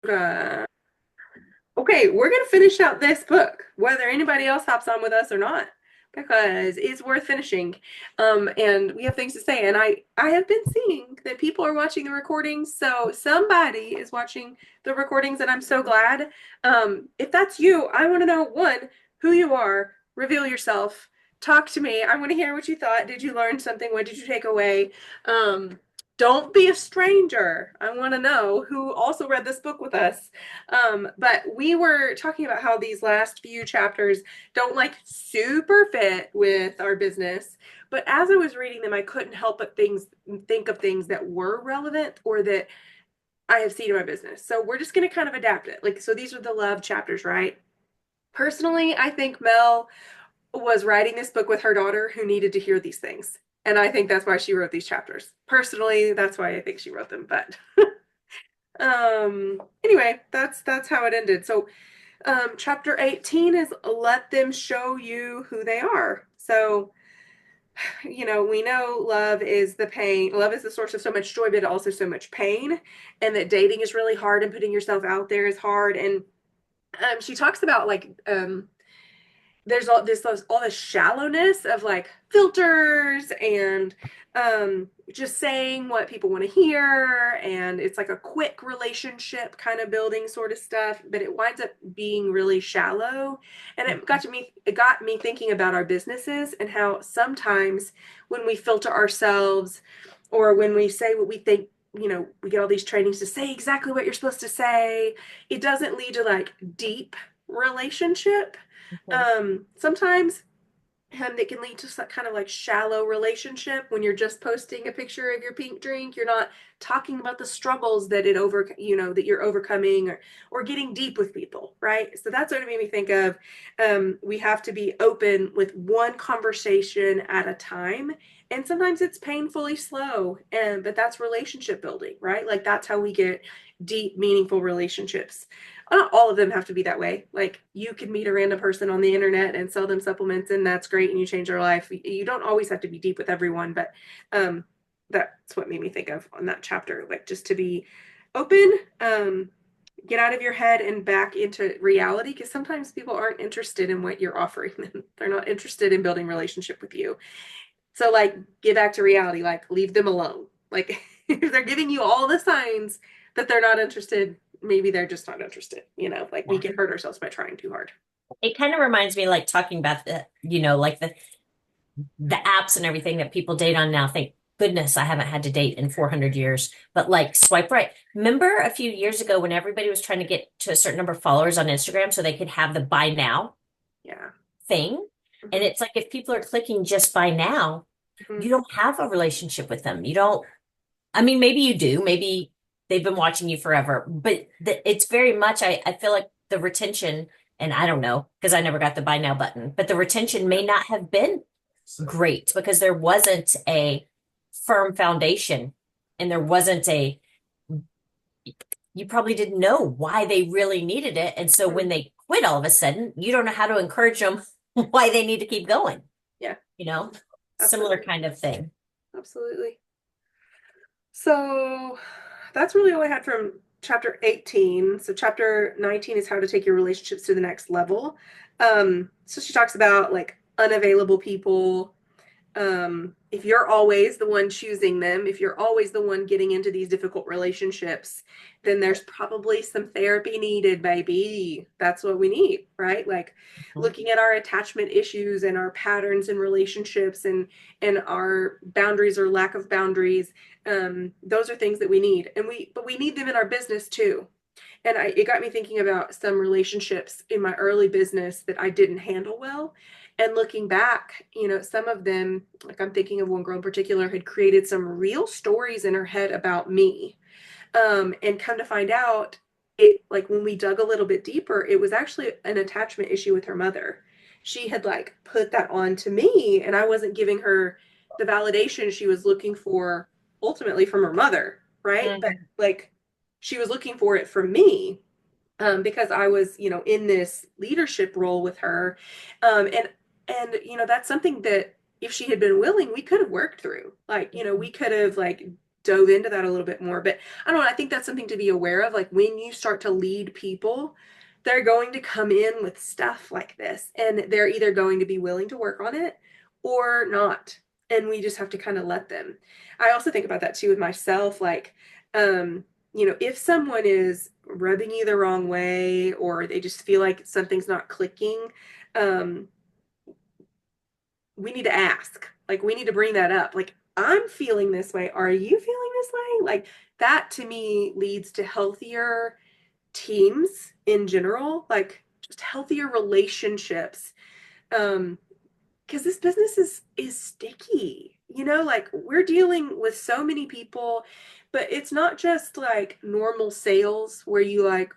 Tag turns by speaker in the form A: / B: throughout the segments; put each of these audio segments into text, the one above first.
A: Uh, okay, we're gonna finish out this book, whether anybody else hops on with us or not, because it's worth finishing. And we have things to say, and I have been seeing that people are watching the recordings, so somebody is watching the recordings, and I'm so glad. If that's you, I want to know one, who you are, reveal yourself, talk to me. I want to hear what you thought. Did you learn something? What did you take away? Don't be a stranger. I want to know who also read this book with us. But we were talking about how these last few chapters don't like super fit with our business. But as I was reading them, I couldn't help but think of things that were relevant or that I have seen in my business. So we're just going to kind of adapt it. Like, so these are the love chapters, right? Personally, I think Mel was writing this book with her daughter who needed to hear these things. And I think that's why she wrote these chapters. Personally, that's why I think she wrote them. But anyway, that's how it ended. So chapter 18 is let them show you who they are. So, we know love is the pain. Love is the source of so much joy, but also so much pain. And that dating is really hard and putting yourself out there is hard. And she talks about like there's all this shallowness of like filters and just saying what people want to hear, and it's like a quick relationship kind of building sort of stuff, but it winds up being really shallow. And it got me thinking about our businesses and how sometimes when we filter ourselves or when we say what we think, we get all these trainings to say exactly what you're supposed to say, it doesn't lead to like deep relationship. Sometimes it can lead to some kind of like shallow relationship when you're just posting a picture of your pink drink. You're not talking about the struggles that that you're overcoming, or getting deep with people, right? So that's what it made me think of. We have to be open with one conversation at a time. And sometimes it's painfully slow, but that's relationship building, right? Like that's how we get deep, meaningful relationships. Not all of them have to be that way. Like you could meet a random person on the internet and sell them supplements, and that's great, and you change their life. You don't always have to be deep with everyone, but that's what made me think of on that chapter, like just to be open, get out of your head and back into reality, because sometimes people aren't interested in what you're offering them. They're not interested in building relationship with you. So like get back to reality, like leave them alone. Like if they're giving you all the signs that they're not interested, maybe they're just not interested. Like we
B: Yeah.
A: can hurt ourselves by trying too hard.
B: It kind of reminds me like talking about like the apps and everything that people date on now. Thank goodness I haven't had to date in 400 years. But like swipe right. Remember a few years ago when everybody was trying to get to a certain number of followers on Instagram so they could have the buy now
A: Yeah.
B: thing? And
A: Hmm.
B: it's like if people are clicking just buy now,
A: Hmm.
B: you don't have a relationship with them. You don't, I mean, maybe you do. Maybe they've been watching you forever, but it's very much, I feel like the retention, and I don't know, because I never got the buy now button, but the retention may not have been great because there wasn't a firm foundation and there wasn't you probably didn't know why they really needed it. And so
A: Hmm.
B: when they quit all of a sudden, you don't know how to encourage them why they need to keep going,
A: Yeah,
B: you know? Similar
A: absolutely.
B: kind of thing.
A: Absolutely. So that's really all I had from chapter 18. So chapter 19 is how to take your relationships to the next level. So she talks about like unavailable people, if you're always the one choosing them, if you're always the one getting into these difficult relationships, then there's probably some therapy needed, baby. That's what we need, right? Like
B: Mhm.
A: looking at our attachment issues and our patterns in relationships and our boundaries or lack of boundaries. Those are things that we need, but we need them in our business too. And it got me thinking about some relationships in my early business that I didn't handle well. And looking back, some of them, like I'm thinking of one girl in particular, had created some real stories in her head about me. And come to find out, it like when we dug a little bit deeper, it was actually an attachment issue with her mother. She had like put that on to me, and I wasn't giving her the validation she was looking for ultimately from her mother, right? But
B: Mm.
A: like she was looking for it from me, because I was, in this leadership role with her. And that's something that if she had been willing, we could have worked through. Like, we could have like dove into that a little bit more. But I don't know, I think that's something to be aware of. Like when you start to lead people, they're going to come in with stuff like this, and they're either going to be willing to work on it or not. And we just have to kind of let them. I also think about that too with myself. Like, if someone is rubbing you the wrong way or they just feel like something's not clicking, um, we need to ask. Like, we need to bring that up. Like, I'm feeling this way. Are you feeling this way? Like, that to me leads to healthier teams in general, like just healthier relationships. Because this business is sticky, like we're dealing with so many people, but it's not just like normal sales where you like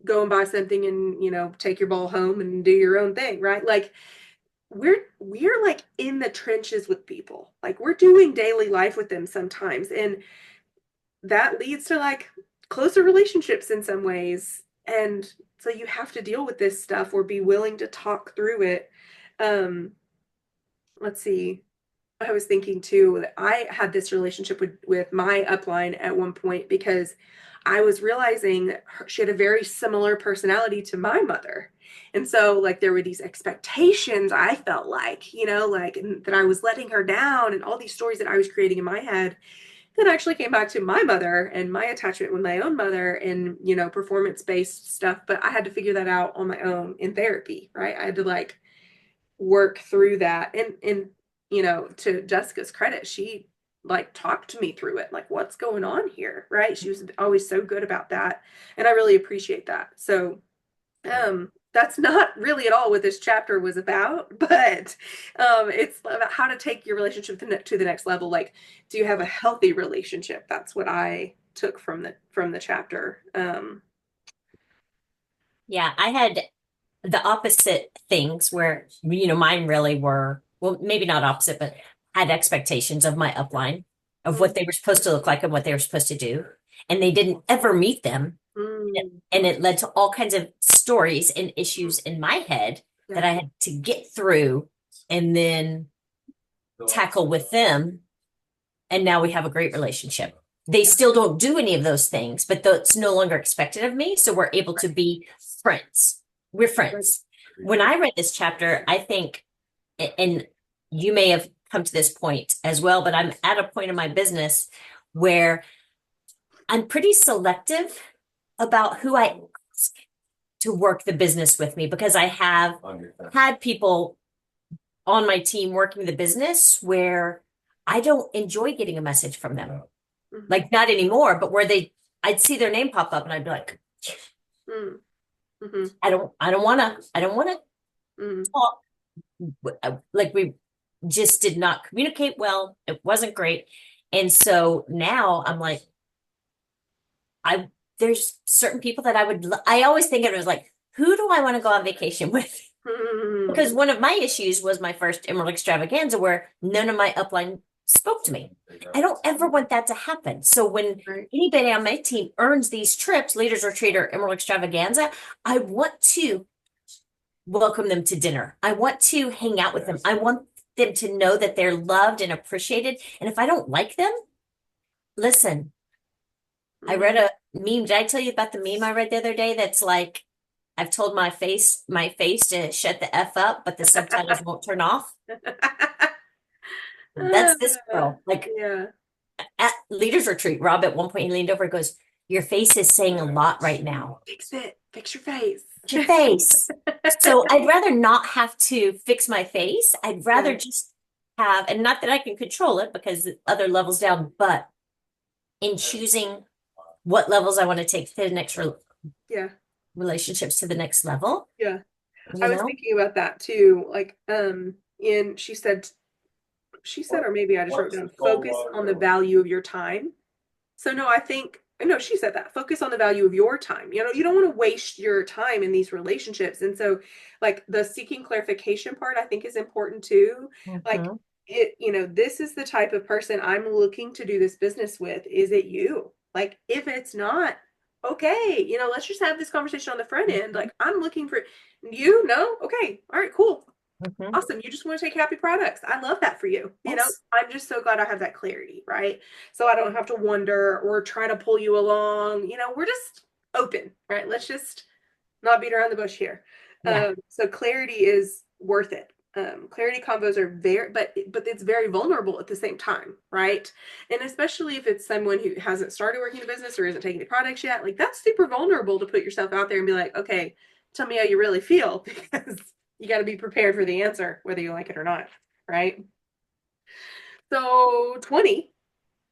A: go and buy something and take your ball home and do your own thing, right? Like we're like in the trenches with people, like we're doing daily life with them sometimes, and that leads to like closer relationships in some ways. And so you have to deal with this stuff or be willing to talk through it. Um, let's see. I was thinking too that I had this relationship with my upline at one point because I was realizing that she had a very similar personality to my mother. And so like there were these expectations I felt like, like that I was letting her down and all these stories that I was creating in my head that actually came back to my mother and my attachment with my own mother and performance based stuff. But I had to figure that out on my own in therapy, right? I had to like work through that. And to Jessica's credit, she like talked to me through it, like what's going on here, right? She was always so good about that, and I really appreciate that. So that's not really at all what this chapter was about, but it's about how to take your relationship to the next level. Like, do you have a healthy relationship? That's what I took from the chapter.
B: Yeah, I had the opposite things where, mine really were, well, maybe not opposite, but had expectations of my upline of what
A: mm,
B: they were supposed to look like and what they were supposed to do. And they didn't ever meet them.
A: mm,
B: And it led to all kinds of stories and issues in my head that
A: yeah,
B: I had to get through and then tackle with them. And now we have a great relationship. They
A: yeah,
B: still don't do any of those things, but it's no longer expected of me. So we're able to
A: right,
B: be friends. We're
A: right,
B: friends. When
A: right.
B: I read this chapter, I think, and you may have come to this point as well, but I'm at a point in my business where I'm pretty selective about who I ask to work the business with me because I have had people on my team working the business where I don't enjoy getting a message from them.
A: Mm-hmm,
B: Like not anymore, but where I'd see their name pop up and I'd be like,
A: mm-hmm,
B: I don't wanna
A: mm-hmm,
B: talk. Like we just did not communicate well. It wasn't great. And so now I'm like, I, there's certain people that I always think of it as like, who do I want to go on vacation with? Because
A: mm-hmm.
B: one of my issues was my first Emerald Extravaganza where none of my upline spoke to me. I don't ever want that to happen. So when
A: Right.
B: anybody on my team earns these trips, Leaders Retreat or Emerald Extravaganza, I want to welcome them to dinner. I want to hang out with them. I want them to know that they're loved and appreciated. And if I don't like them, listen, I
A: Mm-hmm.
B: read a meme. Did I tell you about the meme I read the other day? That's like, I've told my face to shut the F up, but the subtitles won't turn off. That's this girl. Like
A: Yeah.
B: at Leaders Retreat, Rob at one point he leaned over and goes, your face is saying a lot right now.
A: Fix it. Fix your face.
B: It's your face. So I'd rather not have to fix my face. I'd rather
A: Yeah.
B: just have, and not that I can control it because other levels down, but in choosing what levels I want to take to the next
A: Yeah.
B: relationships to the next level,
A: Yeah. I
B: you
A: was
B: know?
A: thinking about that too. Like, in she said, or maybe I just wrote down, focus on the value of your time. So no, I think no, she said that. Focus on the value of your time. You don't want to waste your time in these relationships. And so like the seeking clarification part I think is important too. Like
B: Mhm.
A: this is the type of person I'm looking to do this business with. Is it you? Like if it's not, okay, let's just have this conversation on the front end.
B: Mhm.
A: Like I'm looking for you, no? Okay. All right, cool.
B: Hmm.
A: Awesome. You just want to take happy products. I love that for you.
B: Yes.
A: I'm just so glad I have that clarity, right? So I don't have to wonder or try to pull you along. We're just open, right? Let's just not beat around the bush here.
B: Yeah.
A: So clarity is worth it. Clarity combos are but it's very vulnerable at the same time, right? And especially if it's someone who hasn't started working in a business or isn't taking the products yet, like that's super vulnerable to put yourself out there and be like, okay, tell me how you really feel because you got to be prepared for the answer, whether you like it or not, right? So 20,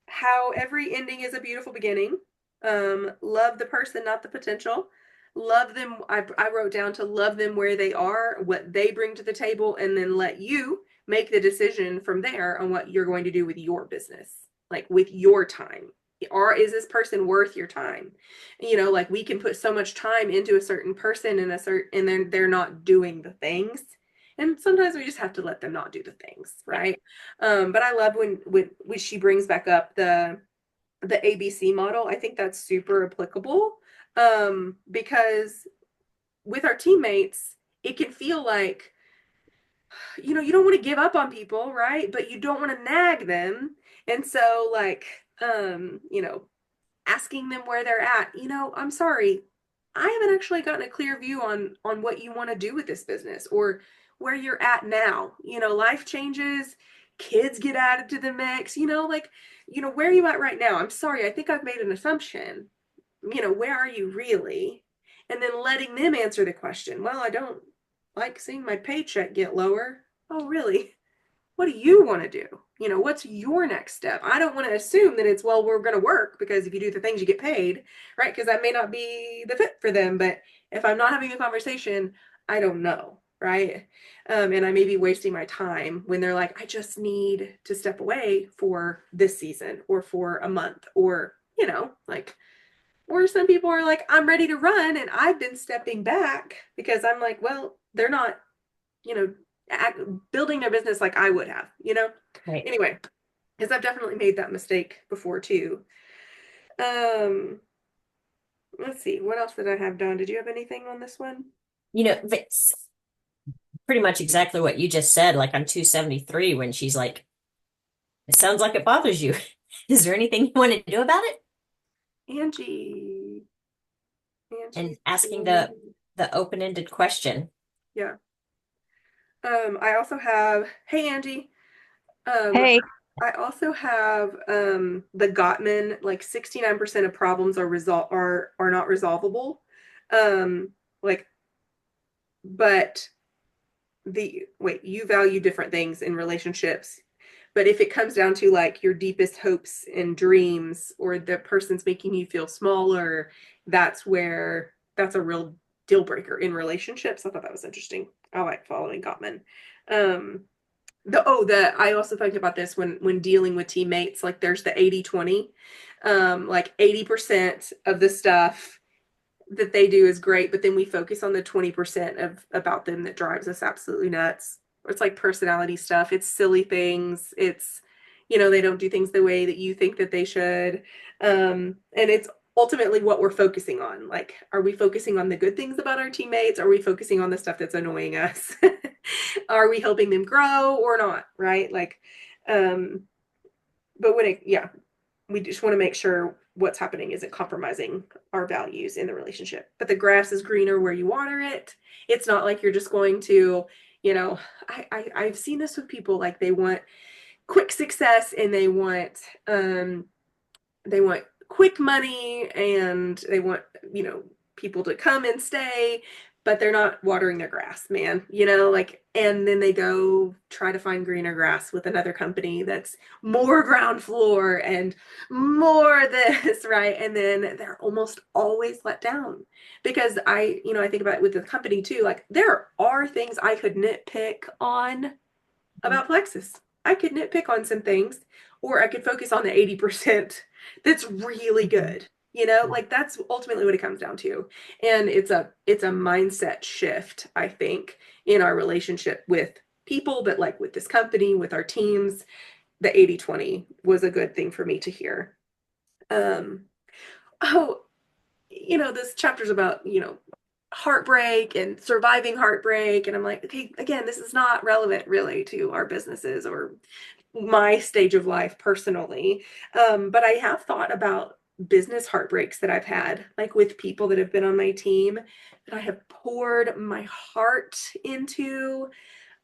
A: how every ending is a beautiful beginning. Love the person, not the potential. Love them. I wrote down to love them where they are, what they bring to the table, and then let you make the decision from there on what you're going to do with your business, like with your time. Or is this person worth your time? Like we can put so much time into a certain person and then they're not doing the things. And sometimes we just have to let them not do the things,
B: Yeah.
A: right? But I love when she brings back up the ABC model. I think that's super applicable because with our teammates, it can feel like you don't want to give up on people, right? But you don't want to nag them, and so like asking them where they're at. I'm sorry, I haven't actually gotten a clear view on what you want to do with this business or where you're at now. Life changes, kids get added to the mix. Like where are you at right now? I'm sorry, I think I've made an assumption. Where are you really? And then letting them answer the question. Well, I don't like seeing my paycheck get lower. Oh, really? What do you want to do? What's your next step? I don't want to assume that it's, well, we're going to work because if you do the things you get paid, right? Because that may not be the fit for them. But if I'm not having a conversation, I don't know, right? And I may be wasting my time when they're like, I just need to step away for this season or for a month or, like, or some people are like, I'm ready to run and I've been stepping back because I'm like, well, they're not you know, building their business like I would have.
B: Right.
A: Anyway, because I've definitely made that mistake before too. Um, let's see, what else did I have done? Did you have anything on this one?
B: It's pretty much exactly what you just said. Like on 273, when she's like, it sounds like it bothers you. Is there anything you want to do about it?
A: Angie.
B: And
A: Angie's
B: asking
A: still,
B: the open-ended question.
A: yeah. I also have, hey Angie. Um,
C: Hey,
A: I also have the Gottman, like 69% of problems are not resolvable. Um, like, but you value different things in relationships, but if it comes down to like your deepest hopes and dreams or the person's making you feel smaller, that's a real deal breaker in relationships. I thought that was interesting. I like following Gottman. um the I also think about this when dealing with teammates, like there's the 80/20. Like 80% of the stuff that they do is great, but then we focus on the 20% of about them that drives us absolutely nuts. It's like personality stuff. It's silly things. It's they don't do things the way that you think that they should. And it's ultimately what we're focusing on. Like, are we focusing on the good things about our teammates? Are we focusing on the stuff that's annoying us? Are we helping them grow or not? Right? Like, um, but yeah, we just want to make sure what's happening isn't compromising our values in the relationship. But the grass is greener where you water it. It's not like you're just going to, you know, I've seen this with people, like they want quick success and they want quick money and they want, people to come and stay, but they're not watering their grass, man. Like, and then they go try to find greener grass with another company that's more ground floor and more this, right? And then they're almost always let down because I think about it with the company too. Like, there are things I could nitpick on about Plexus. I could nitpick on some things, or I could focus on the 80% that's really
B: Mhm.
A: good. Like that's ultimately what it comes down to. And it's a mindset shift, I think, in our relationship with people, but like with this company, with our teams, the 80/20 was a good thing for me to hear. Um, oh, this chapter's about, heartbreak and surviving heartbreak. And I'm like, okay, again, this is not relevant really to our businesses or my stage of life personally. But I have thought about business heartbreaks that I've had, like with people that have been on my team that I have poured my heart into.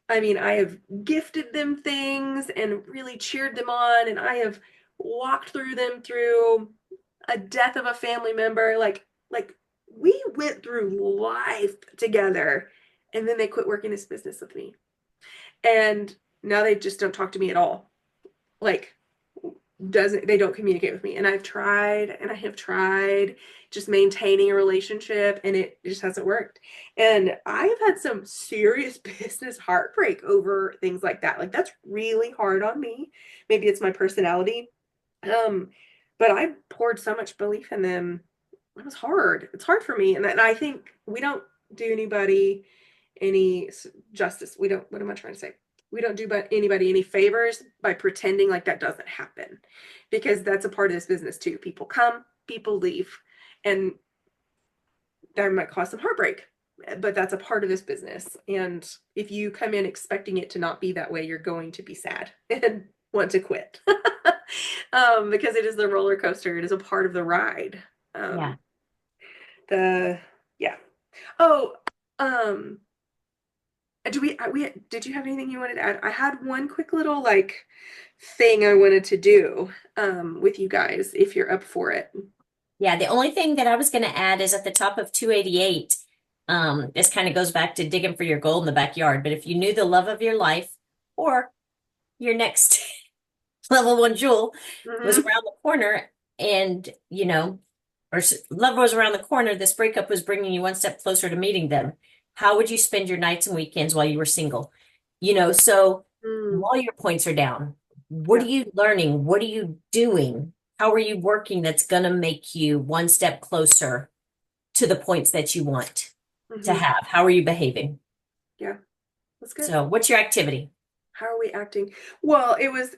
A: I mean, I have gifted them things and really cheered them on, and I have walked through them through a death of a family member. Like we went through life together, and then they quit working this business with me. And now they just don't talk to me at all. Like doesn't they don't communicate with me. And I've tried and I have tried just maintaining a relationship and it just hasn't worked. And I've had some serious business heartbreak over things like that. Like that's really hard on me. Maybe it's my personality. Um, but I poured so much belief in them. It was hard. It's hard for me. And I think we don't do anybody any justice. We don't, what am I trying to say? We don't do but anybody any favors by pretending like that doesn't happen because that's a part of this business too. People come, people leave, and that might cause some heartbreak, but that's a part of this business. And if you come in expecting it to not be that way, you're going to be sad and want to quit. Because it is the roller coaster. It is a part of the ride.
B: Yeah.
A: Um, the yeah. Oh, um, we did you have anything you wanted to add? I had one quick little like thing I wanted to do with you guys if you're up for it.
B: Yeah, the only thing that I was going to add is at the top of 288, this kind of goes back to digging for your gold in the backyard. But if you knew the love of your life or your next level one jewel was
A: Mm-hmm.
B: around the corner and, love was around the corner, this breakup was bringing you one step closer to meeting them. How would you spend your nights and weekends while you were single? So
A: Mm,
B: while your points are down, what are
A: yeah.
B: you learning? What are you doing? How are you working that's going to make you one step closer to the points that you want to
A: Mm-hmm.
B: have? How are you behaving?
A: Yeah, that's good.
B: So, what's your activity?
A: How are we acting? Well, it was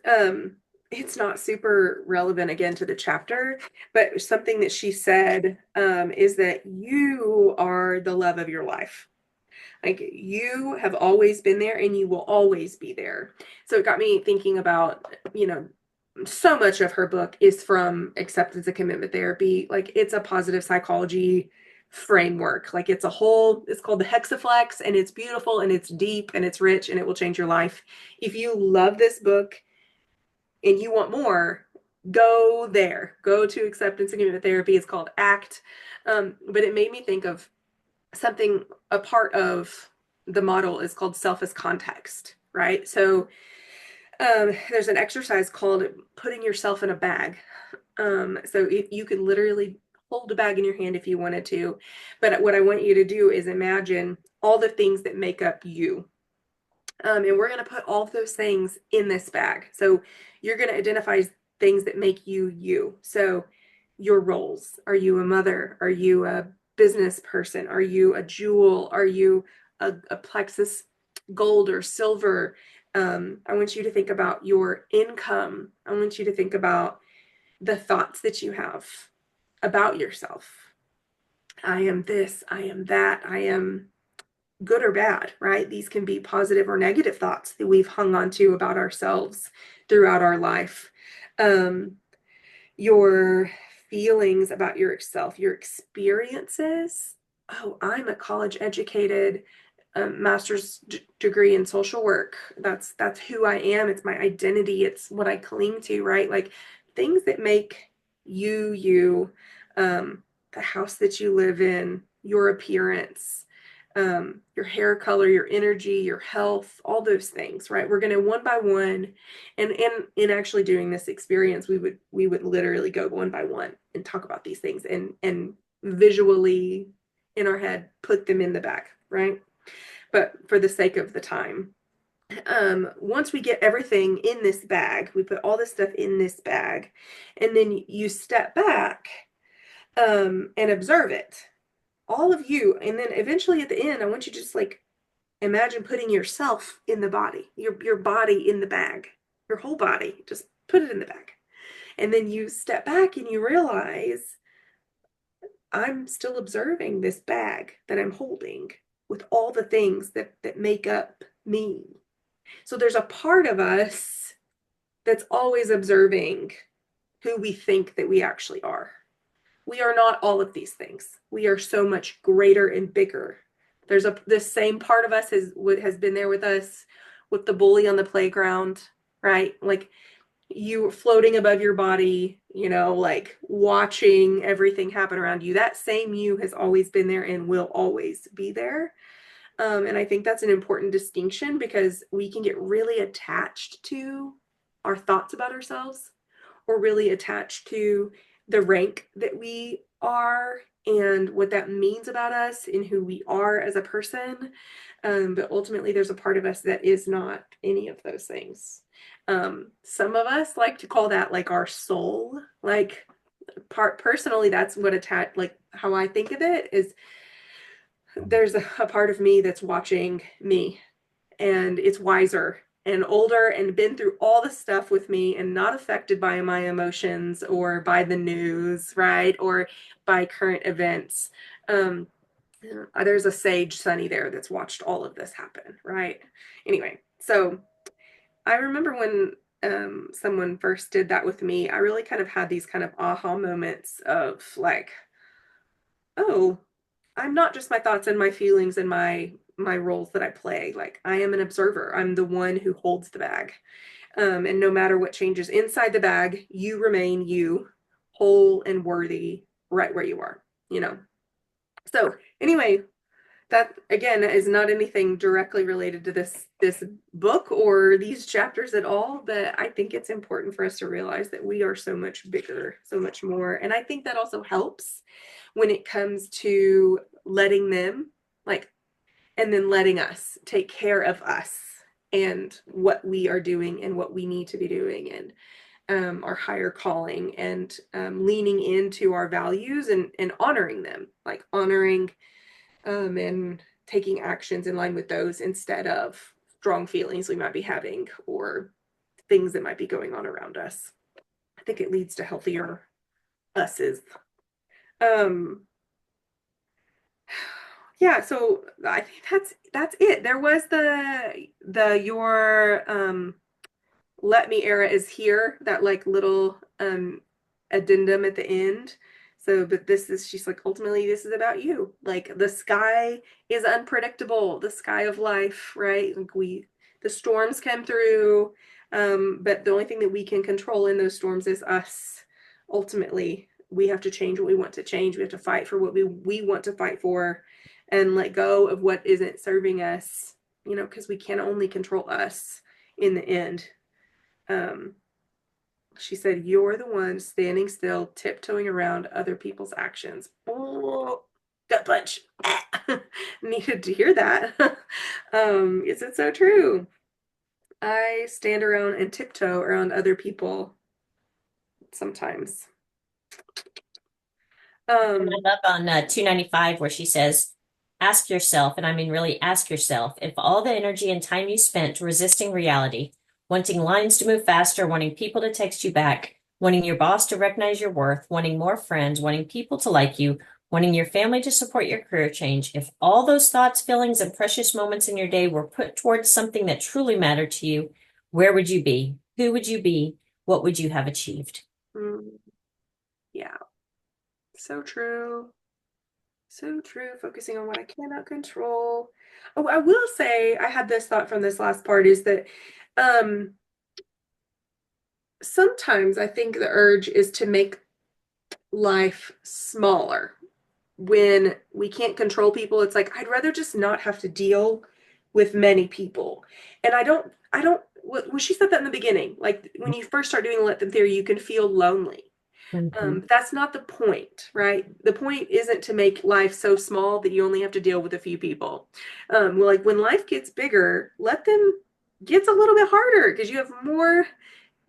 A: it's not super relevant again to the chapter, but something that she said is that you are the love of your life. Like you have always been there and you will always be there. So it got me thinking about, so much of her book is from acceptance and commitment therapy. Like it's a positive psychology framework. Like it's called the Hexaflex and it's beautiful and it's deep and it's rich and it will change your life. If you love this book and you want more, go there. Go to acceptance and commitment therapy. It's called ACT. But it made me think of something, a part of the model is called self as context, right? So there's an exercise called putting yourself in a bag. So you could literally hold a bag in your hand if you wanted to. But what I want you to do is imagine all the things that make up you. And we're going to put all of those things in this bag. So you're going to identify things that make you you. So your roles. Are you a mother? Are you a business person? Are you a jewel? Are you a plexus gold or silver? I want you to think about your income. I want you to think about the thoughts that you have about yourself. I am this, I am that, I am good or bad, right? These can be positive or negative thoughts that we've hung on to about ourselves throughout our life. Um, your feelings about yourself, your experiences. Oh, I'm a college educated master's degree in social work. That's who I am. It's my identity. It's what I cling to, right? Like things that make you you, the house that you live in, your appearance, your hair color, your energy, your health, all those things, right? We're going to one by one, and in actually doing this experience, we would literally go one by one and talk about these things and visually in our head put them in the back, right? But for the sake of the time, once we get everything in this bag, we put all this stuff in this bag, and then you step back and observe it, all of you, and then eventually at the end, I want you to just like imagine putting yourself in the body, your body in the bag, your whole body, just put it in the bag, and then you step back and you realize I'm still observing this bag that I'm holding with all the things that make up me. So there's a part of us that's always observing who we think that we actually are. We are not all of these things. We are so much greater and bigger. There's a this same part of us has been there with us with the bully on the playground, right? Like you floating above your body, like watching everything happen around you. That same you has always been there and will always be there. And I think that's an important distinction because we can get really attached to our thoughts about ourselves or really attached to the rank that we are and what that means about us and who we are as a person. But ultimately, there's a part of us that is not any of those things. Some of us like to call that like our soul. Like personally, that's what like how I think of it is there's a part of me that's watching me and it's wiser and older and been through all the stuff with me and not affected by my emotions or by the news, right? Or by current events. There's a sage Sunny there that's watched all of this happen, right? Anyway, so I remember when someone first did that with me, I really kind of had these kind of aha moments of like, oh, I'm not just my thoughts and my feelings and my roles that I play. Like I am an observer. I'm the one who holds the bag. And no matter what changes inside the bag, you remain you, whole and worthy, right where you are, you know. So anyway, that again is not anything directly related to this book or these chapters at all, but I think it's important for us to realize that we are so much bigger, so much more. And I think that also helps when it comes to letting them like and then letting us take care of us and what we are doing and what we need to be doing and our higher calling and leaning into our values and honoring them, like honoring and taking actions in line with those instead of strong feelings we might be having or things that might be going on around us. I think it leads to healthier us's. Um, yeah, so I think that's it. There was the your let me era is here, that like little addendum at the end. So, but this is, she's like, ultimately, this is about you. Like the sky is unpredictable, the sky of life, right? Like the storms come through, but the only thing that we can control in those storms is us. Ultimately, we have to change what we want to change. We have to fight for what we want to fight for and let go of what isn't serving us, because we can only control us in the end. um, she said, "You're the one standing still, tiptoeing around other people's actions." Oh, gut punch. Needed to hear that. Is it so true? I stand around and tiptoe around other people sometimes.
B: And
A: Um,
B: I love on 295 where she says, ask yourself, and I mean really ask yourself, if all the energy and time you spent resisting reality, wanting lines to move faster, wanting people to text you back, wanting your boss to recognize your worth, wanting more friends, wanting people to like you, wanting your family to support your career change, if all those thoughts, feelings, and precious moments in your day were put towards something that truly mattered to you, where would you be? Who would you be? What would you have achieved?
A: mm, yeah, so true. So true. Focusing on what I cannot control. Oh, I will say I had this thought from this last part is that um sometimes I think the urge is to make life smaller. When we can't control people, it's like I'd rather just not have to deal with many people. And I don't when she said that in the beginning, like when you first start doing the let them theory, you can feel lonely.
B: Mhm.
A: That's not the point, right? The point isn't to make life so small that you only have to deal with a few people. Like when life gets bigger, let them gets a little bit harder because you have more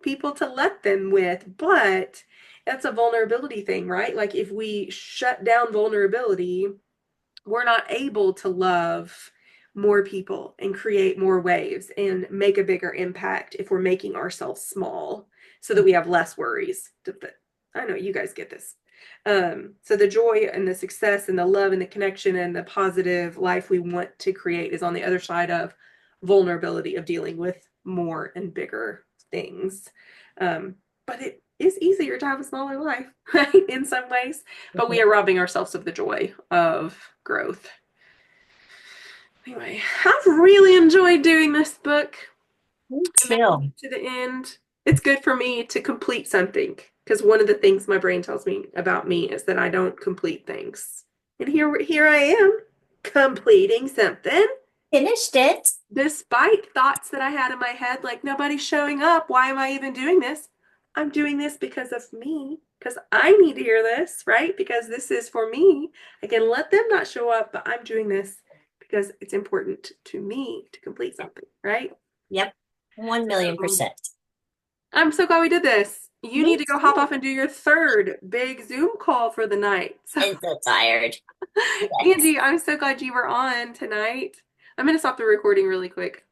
A: people to let them with, but that's a vulnerability thing, right? Like if we shut down vulnerability, we're not able to love more people and create more waves and make a bigger impact if we're making ourselves small so that we have less worries. I know you guys get this. So the joy and the success and the love and the connection and the positive life we want to create is on the other side of vulnerability of dealing with more and bigger things. But it is easier to have a smaller life, right? In some ways, but we
B: Mhm.
A: are robbing ourselves of the joy of growth. Anyway, I've really enjoyed doing this book.
B: Me
A: I'm making
B: too.
A: it to the end. It's good for me to complete something because one of the things my brain tells me about me is that I don't complete things. And here I am completing something
B: Finished it.
A: despite thoughts that I had in my head like nobody's showing up. Why am I even doing this? I'm doing this because of me, because I need to hear this, right? Because this is for me. I can let them not show up, but I'm doing this because it's important to me to complete something, right?
B: Yep. 1 million
A: So
B: percent.
A: I'm so glad we did this. You
B: Me
A: need to go hop
B: too.
A: off and do your third big Zoom call for the night. So,
B: I'm so tired. Yes.
A: Angie, I'm so glad you were on tonight. I'm going to stop the recording really quick.